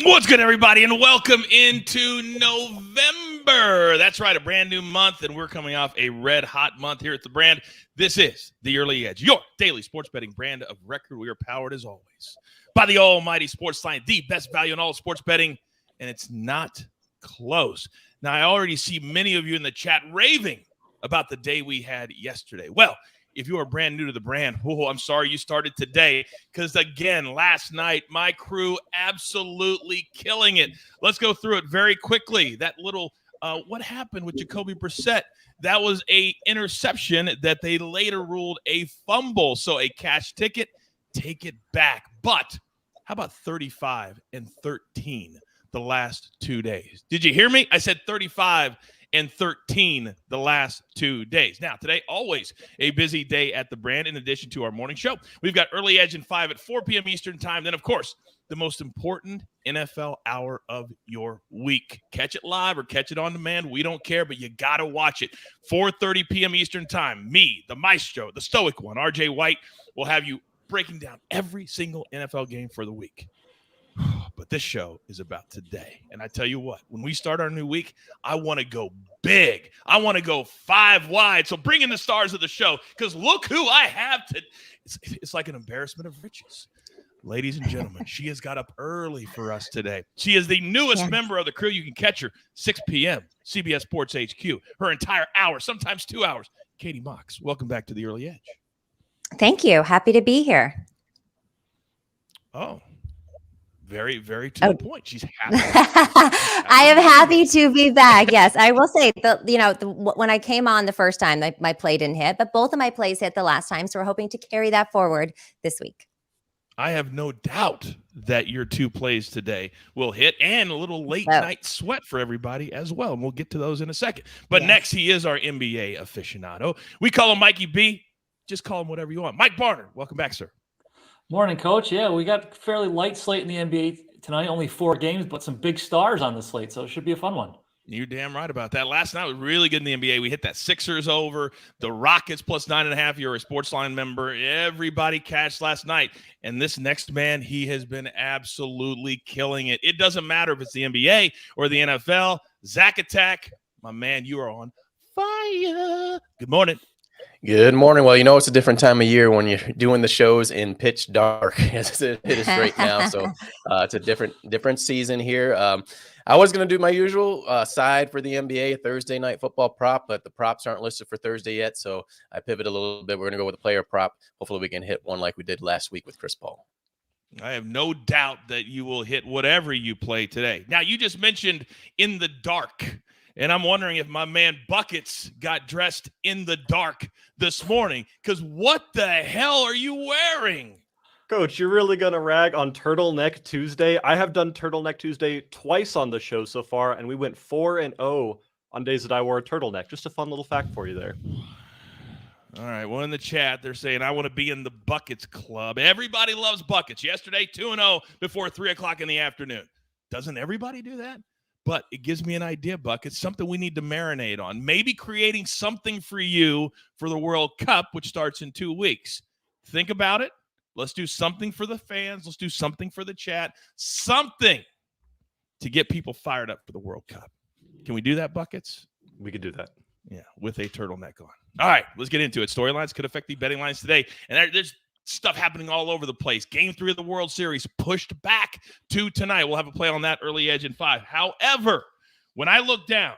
What's good, everybody, and welcome into November. That's right, a brand new month, and we're coming off a red-hot month here at the brand. This is The Early Edge, your daily sports betting brand of record. We are powered, as always, by the almighty SportsLine, the best value in all sports betting, and it's not close. Now, I already see many of you in the chat raving about the day we had yesterday. Well, if you are brand new to the brand, I'm sorry you started today because, again, last night, my crew absolutely killing it. Let's go through it very quickly. That little what happened with Jacoby Brissett? That was a interception that they later ruled a fumble. So a cash ticket, take it back. But how about 35 and 13 the last 2 days? Did you hear me? I said 35 and 13 the last 2 days. Now, today, always a busy day at the brand. In addition to our morning show, we've got Early Edge and 5 at 4 p.m. Eastern time. Then, of course, the most important NFL hour of your week. Catch it live or catch it on demand. We don't care, but you got to watch it. 4:30 p.m. Eastern time. Me, the maestro, the stoic one, RJ White, will have you breaking down every single NFL game for the week. But this show is about today. And I tell you what, when we start our new week, I want to go big. I want to go 5 wide. So bring in the stars of the show, because look who I have to. It's like an embarrassment of riches. Ladies and gentlemen, she has got up early for us today. She is the newest member of the crew. You can catch her 6 p.m., CBS Sports HQ. Her entire hour, sometimes 2 hours. Katie Mox, welcome back to The Early Edge. Thank you. Happy to be here. Oh. Very, very to the point. She's happy. I am happy to be back. Yes, I will say when I came on the first time, my play didn't hit, but both of my plays hit the last time. So we're hoping to carry that forward this week. I have no doubt that your 2 plays today will hit, and a little late night sweat for everybody as well. And we'll get to those in a second. But next, he is our NBA aficionado. We call him Mikey B. Just call him whatever you want. Mike Barner, welcome back, sir. Morning, Coach. Yeah, we got a fairly light slate in the NBA tonight. Only 4 games, but some big stars on the slate, so it should be a fun one. You're damn right about that. Last night was really good in the NBA. We hit that Sixers over, the Rockets plus 9.5. You're a SportsLine member. Everybody cashed last night. And this next man, he has been absolutely killing it. It doesn't matter if it's the NBA or the NFL. Zach Attack, my man, you are on fire. Good morning. Good morning. Well, it's a different time of year when you're doing the shows in pitch dark as it is right now. So it's a different season here. I was going to do my usual side for the NBA Thursday night football prop, but the props aren't listed for Thursday yet. So I pivot a little bit. We're going to go with a player prop. Hopefully we can hit one like we did last week with Chris Paul. I have no doubt that you will hit whatever you play today. Now, you just mentioned in the dark. And I'm wondering if my man Buckets got dressed in the dark this morning, because what the hell are you wearing? Coach, you're really going to rag on Turtleneck Tuesday? I have done Turtleneck Tuesday twice on the show so far, and we went 4-0 on days that I wore a turtleneck. Just a fun little fact for you there. All right, well, in the chat, they're saying, I want to be in the Buckets Club. Everybody loves Buckets. Yesterday, 2-0 before 3 o'clock in the afternoon. Doesn't everybody do that? But it gives me an idea, Buck. It's something we need to marinate on. Maybe creating something for you for the World Cup, which starts in 2 weeks. Think about it. Let's do something for the fans. Let's do something for the chat. Something to get people fired up for the World Cup. Can we do that, Buckets? We could do that. Yeah, with a turtleneck on. All right, let's get into it. Storylines could affect the betting lines today. And there's stuff happening all over the place. Game 3 of the World Series pushed back to tonight. We'll have a play on that Early Edge in 5. However, when I look down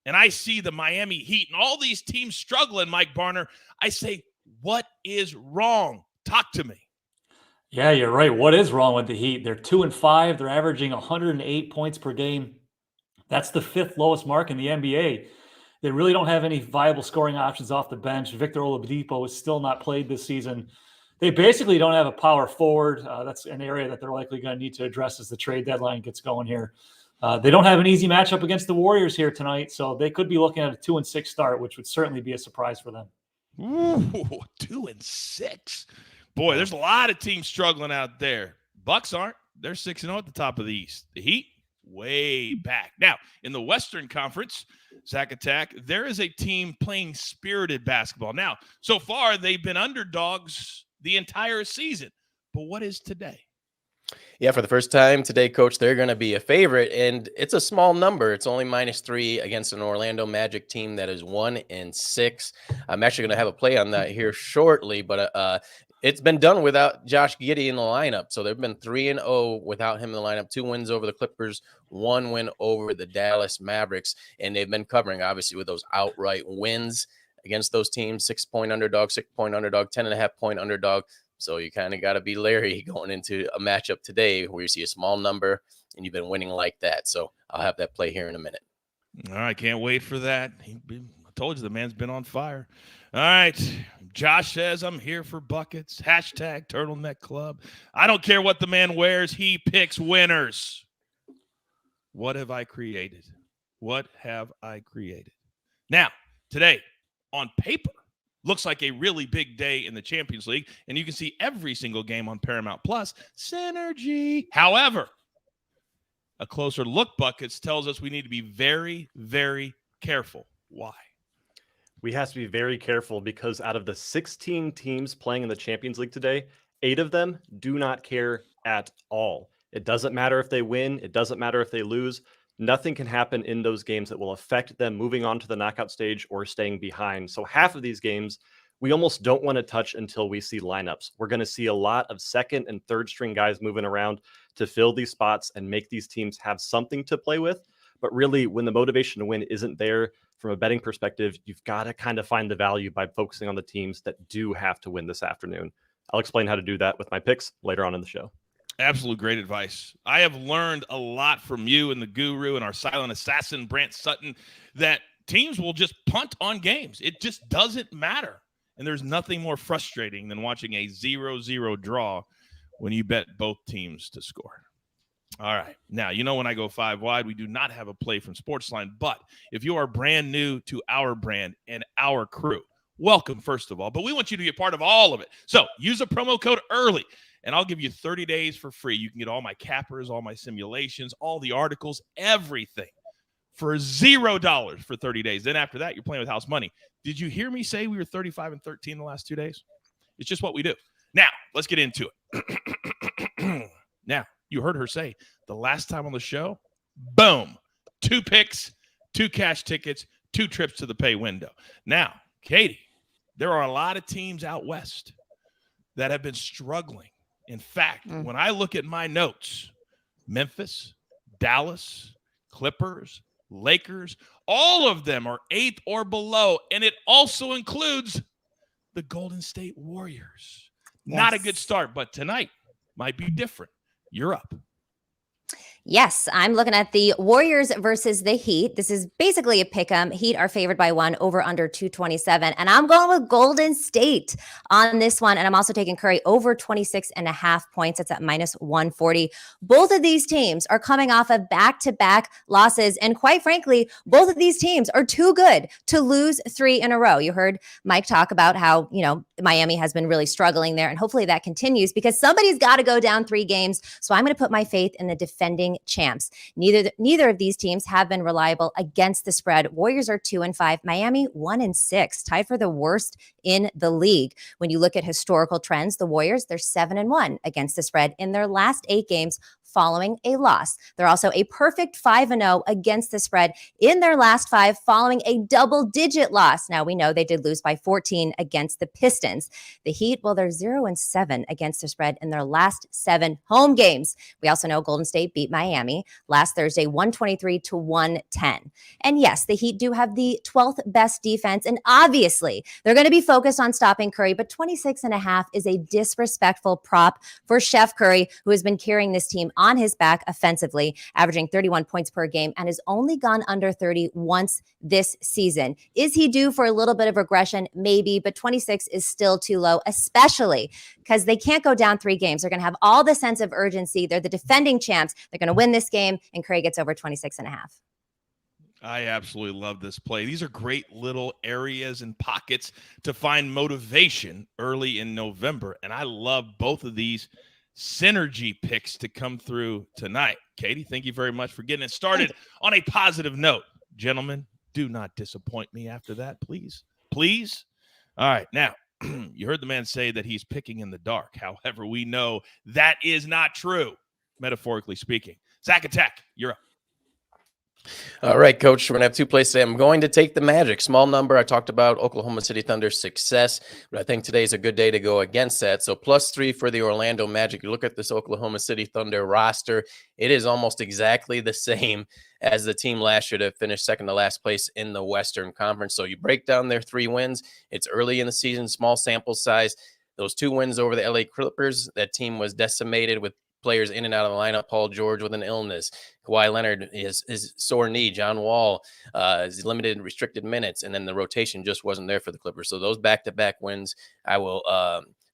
and I see the Miami Heat and all these teams struggling, Mike Barner, I say, what is wrong? Talk to me. Yeah, you're right. What is wrong with the Heat? They're 2-5. They're averaging 108 points per game. That's the 5th lowest mark in the NBA. They really don't have any viable scoring options off the bench. Victor Oladipo is still not played this season. They basically don't have a power forward. That's an area that they're likely going to need to address as the trade deadline gets going here. They don't have an easy matchup against the Warriors here tonight, so they could be looking at a 2-6 start, which would certainly be a surprise for them. Ooh, 2-6. Boy, there's a lot of teams struggling out there. Bucks aren't. They're 6-0 at the top of the East. The Heat, way back. Now, in the Western Conference, Zach Attack, there is a team playing spirited basketball. Now, so far, they've been underdogs the entire season. But what is today? Yeah, for the first time today, Coach, they're going to be a favorite, and it's a small number. It's only -3 against an Orlando Magic team that is 1-6. I'm actually going to have a play on that here shortly, but it's been done without Josh Giddey in the lineup. So they've been 3-0 without him in the lineup. 2 wins over the Clippers, 1 win over the Dallas Mavericks, and they've been covering, obviously, with those outright wins against those teams. 6-point underdog, 6-point underdog, 10.5-point underdog. So you kind of got to be leery going into a matchup today where you see a small number and you've been winning like that. So I'll have that play here in a minute. All right, can't wait for that. I told you the man's been on fire. All right, Josh says, I'm here for buckets. Hashtag Turtleneck Club. I don't care what the man wears. He picks winners. What have I created? What have I created? Now, today, on paper, looks like a really big day in the Champions League, and you can see every single game on Paramount Plus. Synergy. However, a closer look buckets tells us we need to be very, very careful. Why? We have to be very careful because out of the 16 teams playing in the Champions League today, 8 of them do not care at all. It doesn't matter if they win. It doesn't matter if they lose. Nothing can happen in those games that will affect them moving on to the knockout stage or staying behind. So half of these games, we almost don't want to touch until we see lineups. We're going to see a lot of second and third string guys moving around to fill these spots and make these teams have something to play with. But really, when the motivation to win isn't there from a betting perspective, you've got to kind of find the value by focusing on the teams that do have to win this afternoon. I'll explain how to do that with my picks later on in the show. Absolute great advice. I have learned a lot from you and the guru and our silent assassin, Brant Sutton, that teams will just punt on games. It just doesn't matter. And there's nothing more frustrating than watching a 0-0 draw when you bet both teams to score. All right. Now, you know when I go 5 wide, we do not have a play from SportsLine. But if you are brand new to our brand and our crew, welcome, first of all. But we want you to be a part of all of it. So use a promo code EARLY. And I'll give you 30 days for free. You can get all my cappers, all my simulations, all the articles, everything for $0 for 30 days. Then after that, you're playing with house money. Did you hear me say we were 35-13 the last 2 days? It's just what we do. Now, let's get into it. Now, you heard her say the last time on the show, boom, 2 picks, 2 cash tickets, 2 trips to the pay window. Now, Katie, there are a lot of teams out west that have been struggling. In fact, when I look at my notes, Memphis, Dallas, Clippers, Lakers, all of them are 8th or below, and it also includes the Golden State Warriors. Yes. Not a good start, but tonight might be different. You're up. Yes, I'm looking at the Warriors versus the Heat. This is basically a pick'em. Heat are favored by 1, over under 227. And I'm going with Golden State on this one. And I'm also taking Curry over 26.5 points. It's at -140. Both of these teams are coming off of back-to-back losses. And quite frankly, both of these teams are too good to lose 3 in a row. You heard Mike talk about how, Miami has been really struggling there. And hopefully that continues because somebody's got to go down 3 games. So I'm going to put my faith in the defending champs. Neither of these teams have been reliable against the spread. Warriors are 2-5. Miami 1-6, tied for the worst in the league. When you look at historical trends, the Warriors, they're 7-1 against the spread in their last 8 games following a loss. They're also a perfect 5-0 against the spread in their last 5 following a double-digit loss. Now, we know they did lose by 14 against the Pistons. The Heat, well, they're 0-7 against the spread in their last 7 home games. We also know Golden State beat Miami last Thursday, 123-110. And yes, the Heat do have the 12th best defense, and obviously they're going to be focused on stopping Curry, but 26.5 is a disrespectful prop for Chef Curry, who has been carrying this team on his back offensively, averaging 31 points per game and has only gone under 30 once this season. Is he due for a little bit of regression? Maybe, but 26 is still too low, especially because they can't go down 3 games. They're going to have all the sense of urgency. They're the defending champs. They're going to win this game, and Curry gets over 26.5. I absolutely love this play. These are great little areas and pockets to find motivation early in November, and I love both of these synergy picks to come through tonight. Katie, thank you very much for getting it started on a positive note. Gentlemen, do not disappoint me after that, please. Please. All right. Now, you heard the man say that he's picking in the dark. However, we know that is not true. metaphorically speaking. Zach Attack, you're up. All right, Coach, we're going to have two plays today. I'm going to take the Magic. Small number. I talked about Oklahoma City Thunder's success, but I think today's a good day to go against that. So +3 for the Orlando Magic. You look at this Oklahoma City Thunder roster, it is almost exactly the same as the team last year that finished second to last place in the Western Conference. So you break down their 3 wins. It's early in the season, small sample size. Those 2 wins over the LA Clippers, that team was decimated with players in and out of the lineup. Paul George with an illness. Kawhi Leonard is sore knee. John Wall is limited restricted minutes. And then the rotation just wasn't there for the Clippers. So those back-to-back wins, I will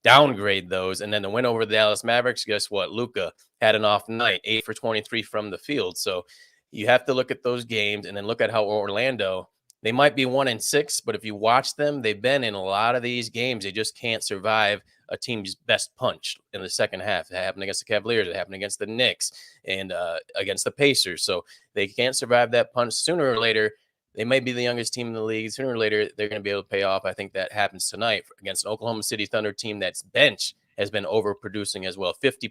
downgrade those. And then the win over the Dallas Mavericks, guess what? Luka had an off night, 8 for 23 from the field. So you have to look at those games and then look at how Orlando, they might be 1-6, but if you watch them, they've been in a lot of these games. They just can't survive a team's best punch in the second half. It happened against the Cavaliers. It happened against the Knicks and against the Pacers. So they can't survive that punch. Sooner or later, they may be the youngest team in the league. Sooner or later, they're going to be able to pay off. I think that happens tonight against an Oklahoma City Thunder team that's bench has been overproducing as well. 50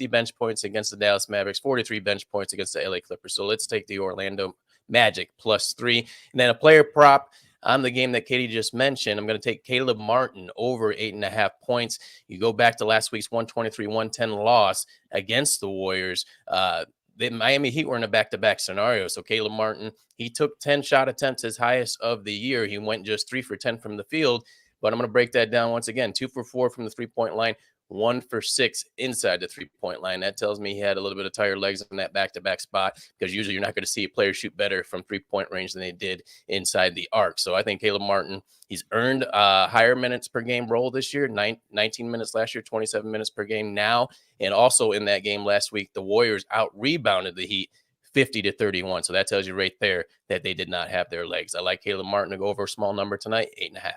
bench points against the Dallas Mavericks, 43 bench points against the LA Clippers. So let's take the Orlando Magic +3. And then a player prop on the game that Katie just mentioned. I'm going to take Caleb Martin over 8.5 points. You go back to last week's 123-110 loss against the Warriors. The Miami Heat were in a back-to-back scenario. So Caleb Martin, he took 10 shot attempts, his highest of the year. He went just 3 for 10 from the field. But I'm going to break that down once again. 2 for 4 from the three-point line, 1 for 6 inside the three-point line. That tells me he had a little bit of tired legs in that back-to-back spot, because usually you're not going to see a player shoot better from three-point range than they did inside the arc. So I think Caleb Martin, he's earned a higher minutes per game role this year, 19 minutes last year, 27 minutes per game now. And also in that game last week, the Warriors out-rebounded the Heat 50-31. So that tells you right there that they did not have their legs. I like Caleb Martin to go over a small number tonight, 8.5.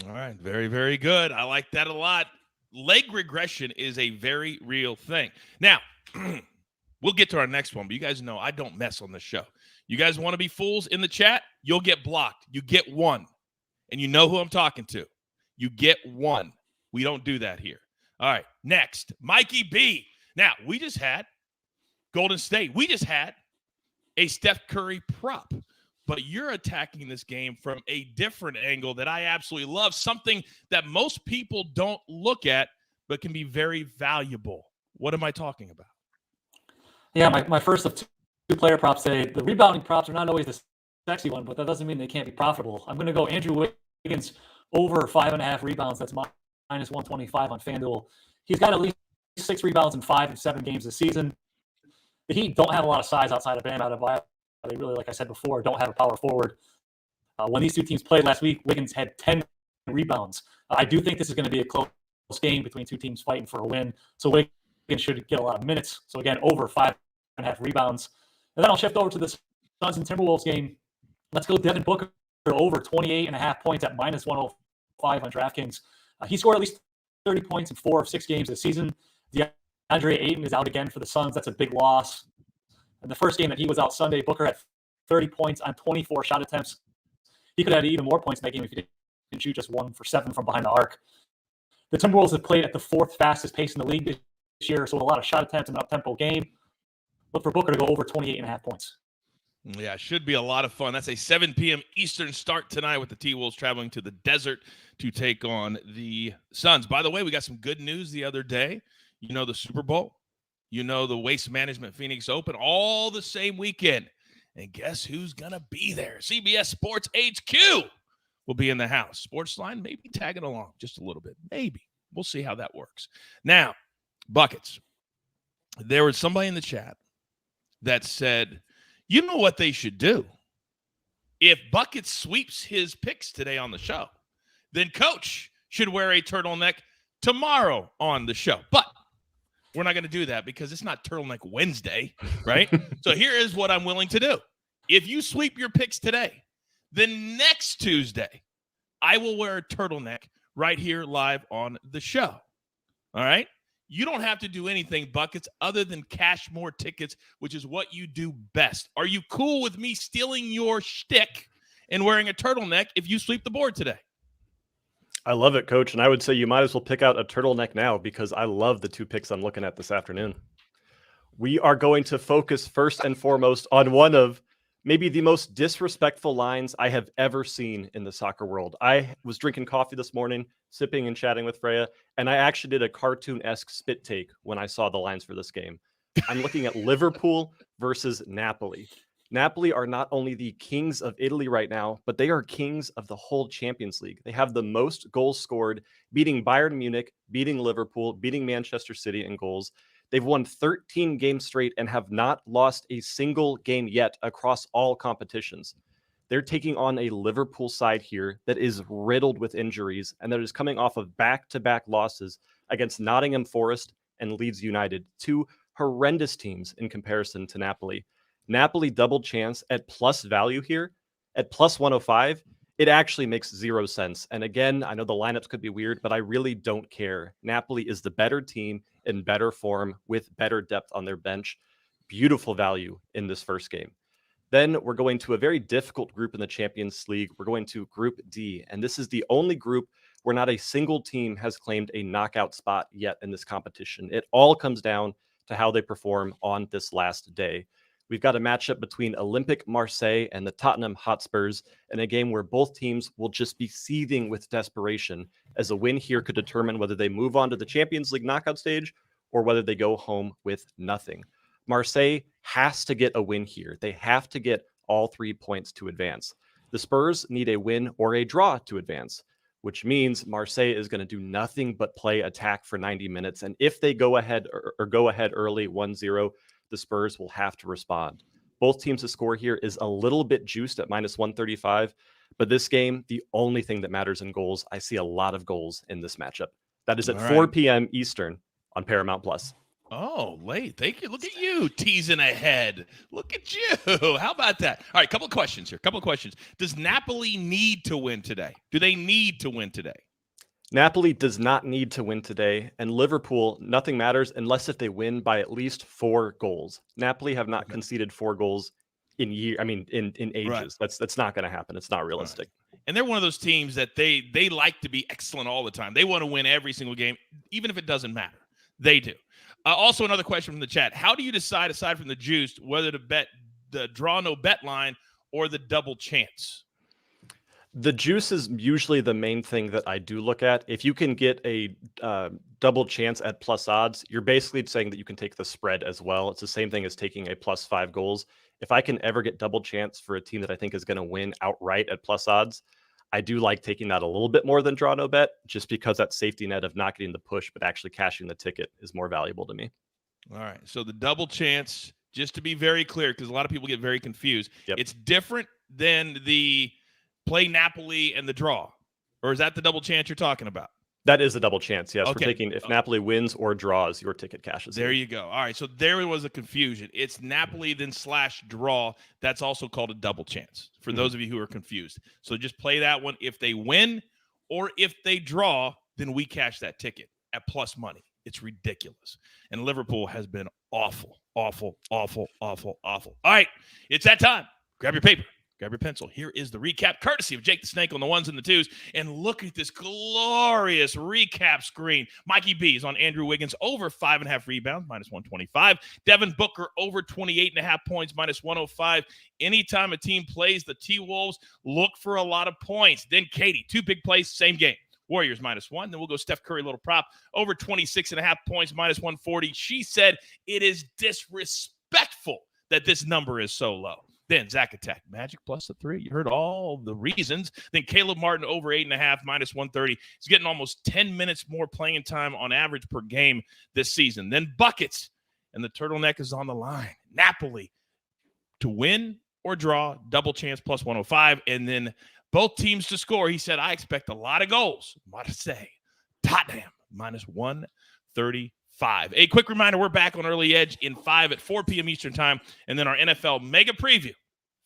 All right. Very, very good. I like that a lot. Leg regression is a very real thing. Now, we'll get to our next one, but you guys know I don't mess on this show. You guys want to be fools in the chat? You'll get blocked. You get one. And you know who I'm talking to. You get one. We don't do that here. All right. Next, Mikey B. Now, we just had Golden State. We just had a Steph Curry prop. But you're attacking this game from a different angle that I absolutely love, something that most people don't look at but can be very valuable. What am I talking about? Yeah, my first of 2 player props today. The rebounding props are not always the sexy one, but that doesn't mean they can't be profitable. I'm going to go Andrew Wiggins over 5.5 rebounds. That's minus 125 on FanDuel. He's got at least 6 rebounds in 5 of 7 games this season. The Heat don't have a lot of size outside of Bam Adebayo. They really, like I said before, don't have a power forward. When these 2 teams played last week, Wiggins had 10 rebounds. I do think this is going to be a close game between 2 teams fighting for a win. So Wiggins should get a lot of minutes. So again, over 5.5 rebounds. And then I'll shift over to the Suns and Timberwolves game. Let's go Devin Booker over 28.5 points at minus 105 on DraftKings. He scored at least 30 points in 4 of 6 games this season. DeAndre Ayton is out again for the Suns. That's a big loss. In the first game that he was out Sunday, Booker had 30 points on 24 shot attempts. He could have had even more points in that game if he didn't shoot just 1 for 7 from behind the arc. The Timberwolves have played at the 4th fastest pace in the league this year, so a lot of shot attempts in an up-tempo game. Look for Booker to go over 28.5 points. Yeah, should be a lot of fun. That's a 7 p.m. Eastern start tonight with the T-Wolves traveling to the desert to take on the Suns. By the way, we got some good news the other day. You know, the Super Bowl. You know, the Waste Management Phoenix Open, all the same weekend. And guess who's going to be there? CBS Sports HQ will be in the house. SportsLine maybe tagging along just a little bit. Maybe. We'll see how that works. Now, buckets. There was somebody in the chat that said, you know what they should do? If Buckets sweeps his picks today on the show, then Coach should wear a turtleneck tomorrow on the show. But we're not going to do that because it's not Turtleneck Wednesday, right? So here is what I'm willing to do. If you sweep your picks today, then next Tuesday, I will wear a turtleneck right here live on the show. All right? You don't have to do anything, Buckets, other than cash more tickets, which is what you do best. Are you cool with me stealing your shtick and wearing a turtleneck if you sweep the board today? I love it, Coach. And I would say you might as well pick out a turtleneck now because I love the 2 picks I'm looking at this afternoon. We are going to focus first and foremost on one of maybe the most disrespectful lines I have ever seen in the soccer world. I was drinking coffee this morning, sipping and chatting with Freya, and I actually did a cartoon-esque spit take when I saw the lines for this game. I'm looking at Liverpool versus Napoli. Napoli are not only the kings of Italy right now, but they are kings of the whole Champions League. They have the most goals scored, beating Bayern Munich, beating Liverpool, beating Manchester City in goals. They've won 13 games straight and have not lost a single game yet across all competitions. They're taking on a Liverpool side here that is riddled with injuries and that is coming off of back-to-back losses against Nottingham Forest and Leeds United, two horrendous teams in comparison to Napoli. Napoli double chance at plus value here at plus 105. It actually makes zero sense. And again, I know the lineups could be weird, but I really don't care. Napoli is the better team in better form with better depth on their bench. Beautiful value in this first game. Then we're going to a very difficult group in the Champions League. We're going to Group D, and this is the only group where not a single team has claimed a knockout spot yet in this competition. It all comes down to how they perform on this last day. We've got a matchup between Olympique Marseille and the Tottenham Hotspurs in a game where both teams will just be seething with desperation, as a win here could determine whether they move on to the Champions League knockout stage or whether they go home with nothing. Marseille has to get a win here. They have to get all 3 points to advance. The Spurs need a win or a draw to advance, which means Marseille is going to do nothing but play attack for 90 minutes. And if they go ahead or go ahead early 1-0, the Spurs will have to respond. Both teams to score here is a little bit juiced at minus 135, but this game, the only thing that matters in goals, I see a lot of goals in this matchup. That is at 4 p.m. Eastern on Paramount Plus. Oh, late. Thank you. Look at you teasing ahead. Look at you. How about that? All right, couple of questions here. Does Napoli need to win today? Do they need to win today? Napoli does not need to win today, and Liverpool, nothing matters unless if they win by at least 4 goals. Napoli have not conceded 4 goals in ages. Right. That's not going to happen. It's not realistic. Right. And they're one of those teams that they like to be excellent all the time. They want to win every single game, even if it doesn't matter. They do. Also, another question from the chat. How do you decide, aside from the juice, whether to bet the draw no bet line or the double chance? The juice is usually the main thing that I do look at. If you can get a double chance at plus odds, you're basically saying that you can take the spread as well. It's the same thing as taking a plus 5 goals. If I can ever get double chance for a team that I think is going to win outright at plus odds, I do like taking that a little bit more than draw no bet, just because that safety net of not getting the push but actually cashing the ticket is more valuable to me. All right. So the double chance, just to be very clear, because a lot of people get very confused, It's different than the play Napoli and the draw. Or is that the double chance you're talking about? That is a double chance, yes. Okay. We're taking if Napoli wins or draws, your ticket cashes. There you go. All right, so there was a confusion. It's Napoli then / draw. That's also called a double chance for those of you who are confused. So just play that one. If they win or if they draw, then we cash that ticket at plus money. It's ridiculous. And Liverpool has been awful. All right, it's that time. Grab your paper. Grab your pencil. Here is the recap, courtesy of Jake the Snake on the 1s and the 2s. And look at this glorious recap screen. Mikey B is on Andrew Wiggins, over 5.5 rebounds, minus 125. Devin Booker, over 28.5 points, minus 105. Anytime a team plays the T-Wolves, look for a lot of points. Then Katie, 2 big plays, same game. Warriors, minus 1. Then we'll go Steph Curry, little prop, over 26.5 points, minus 140. She said it is disrespectful that this number is so low. Then Zach Attack, Magic plus the 3. You heard all the reasons. Then Caleb Martin over 8.5, minus 130. He's getting almost 10 minutes more playing time on average per game this season. Then buckets, and the turtleneck is on the line. Napoli to win or draw, double chance plus 105. And then both teams to score. He said, I expect a lot of goals. Marseille, Tottenham, minus 135. A quick reminder, we're back on Early Edge in 5 at 4 p.m. Eastern Time, and then our NFL Mega Preview,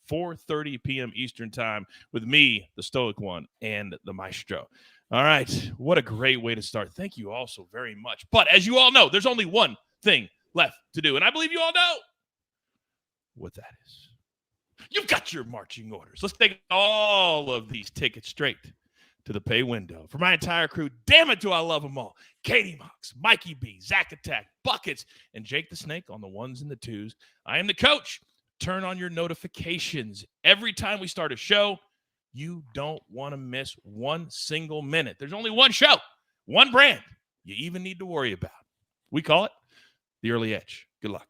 4:30 p.m. Eastern Time, with me, the Stoic One, and the Maestro. All right, what a great way to start. Thank you all so very much. But as you all know, there's only one thing left to do, and I believe you all know what that is. You've got your marching orders. Let's take all of these tickets straight to the pay window. For my entire crew, damn it, do I love them all. Katie Mox, Mikey B, Zach Attack, Buckets, and Jake the Snake on the ones and the twos. I am the coach. Turn on your notifications. Every time we start a show, you don't want to miss one single minute. There's only one show, one brand you even need to worry about. We call it The Early Edge. Good luck.